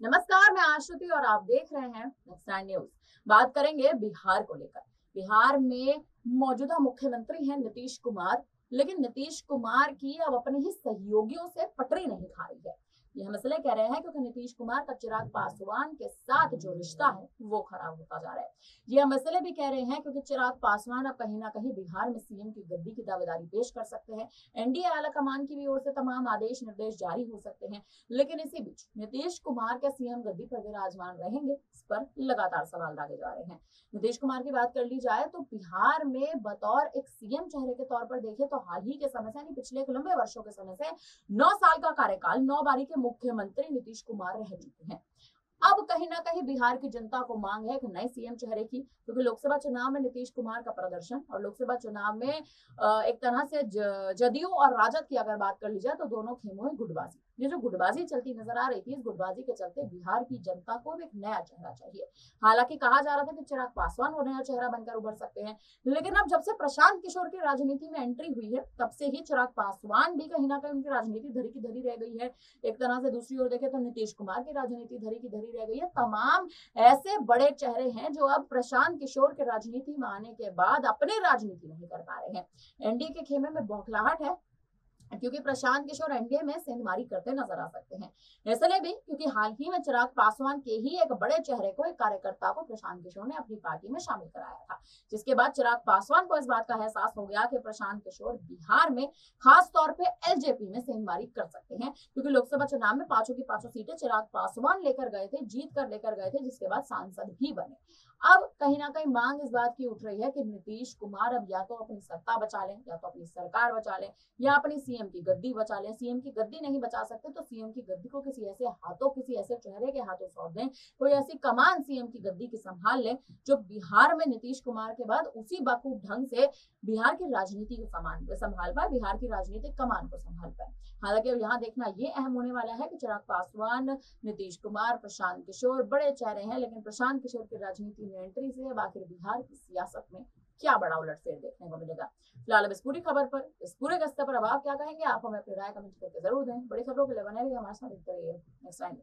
नमस्कार, मैं आश्रुति और आप देख रहे हैं नेक्स्ट नाइन न्यूज। बात करेंगे बिहार को लेकर। बिहार में मौजूदा मुख्यमंत्री हैं नीतीश कुमार, लेकिन नीतीश कुमार की अब अपने ही सहयोगियों से पटरी नहीं खा रही है। ये हम इसलिए कह रहे हैं क्योंकि नीतीश कुमार का चिराग पासवान के साथ जो रिश्ता है वो खराब होता जा रहा है। ये हम इसलिए भी कह रहे हैं क्योंकि चिराग पासवान अब कहीं ना कहीं बिहार में सीएम की गद्दी की दावेदारी पेश कर सकते हैं। एनडीए आलाकमान की भी ओर से तमाम आदेश निर्देश जारी हो सकते हैं, लेकिन इसी बीच नीतीश कुमार के सीएम गद्दी पर विराजमान रहेंगे, इस पर लगातार सवाल दागे जा रहे हैं। नीतीश कुमार की बात कर ली जाए तो बिहार में बतौर एक सीएम चेहरे के तौर पर देखें तो हाल ही के समय से यानी पिछले लंबे वर्षों के समय से 9 साल का कार्यकाल 9 बारी के मुख्यमंत्री नीतीश कुमार रह चुके हैं। अब कहीं ना कहीं बिहार की जनता को मांग है कि नए सीएम चेहरे की, क्योंकि लोकसभा चुनाव में नीतीश कुमार का प्रदर्शन और लोकसभा चुनाव में एक तरह से जदयू और राजद की अगर बात कर ली जाए तो दोनों खेमों में गुटबाजी, ये जो गुटबाजी चलती नजर आ रही थी, इस गुटबाजी के चलते बिहार की जनता को एक नया चेहरा चाहिए। हालांकि कहा जा रहा था कि चिराग पासवान वो नया चेहरा बनकर उभर सकते हैं, लेकिन अब जब से प्रशांत किशोर की राजनीति में एंट्री हुई है तब से ही चिराग पासवान भी कहीं ना कहीं उनकी राजनीति धरी की धरी रह गई है। एक तरह से दूसरी ओर देखें तो नीतीश कुमार की राजनीति धरी की धरी रह गई है। तमाम ऐसे बड़े चेहरे हैं जो अब प्रशांत किशोर के राजनीति में आने के बाद अपनी राजनीति नहीं कर पा रहे हैं। एनडीए के खेमे में बौखलाहट है, क्योंकि प्रशांत किशोर एनडीए में सेंधमारी करते नजर आ सकते हैं। इसलिए भी क्योंकि हाल ही में चिराग पासवान के ही एक बड़े चेहरे को, एक कार्यकर्ता को प्रशांत किशोर ने अपनी पार्टी में शामिल कराया था, जिसके बाद चिराग पासवान को इस बात का एहसास हो गया कि प्रशांत किशोर बिहार में खास तौर पे एलजेपी में सेंधमारी कर सकते हैं, क्योंकि लोकसभा चुनाव में पांचों की पांचों सीटें चिराग पासवान लेकर गए थे, जीत कर लेकर गए थे, जिसके बाद सांसद भी बने। अब कहीं ना कहीं मांग इस बात की उठ रही है कि नीतीश कुमार अब या तो अपनी सत्ता बचा लें, या तो अपनी सरकार बचा लें, या अपनी सीएम की गद्दी बचा लें। सीएम की गद्दी नहीं बचा सकते तो सीएम की गद्दी को किसी ऐसे हाथों, किसी ऐसे चेहरे के हाथों सौंप दें, कोई ऐसी कमान सीएम की गद्दी की संभाल लें जो बिहार में नीतीश कुमार के बाद उसी बखूब ढंग से बिहार की राजनीति को संभाल पाए, बिहार की राजनीतिक कमान को संभाल पाए। हालांकि यहाँ देखना ये अहम होने वाला है कि चिराग पासवान, नीतीश कुमार, प्रशांत किशोर बड़े चेहरे हैं, लेकिन प्रशांत किशोर की राजनीति में एंट्री से अब आखिर बिहार की सियासत में क्या बड़ा उलटफेर देखने को मिलेगा। फिलहाल अब इस पूरी खबर पर, इस पूरे गस्ते पर अब आप क्या कहेंगे? आप हमें अपनी राय कमेंट करके जरूर दें। बड़ी खबरों के लिए बने रहिए हमारे साथ, देखते रहिए नेक्स्ट टाइम।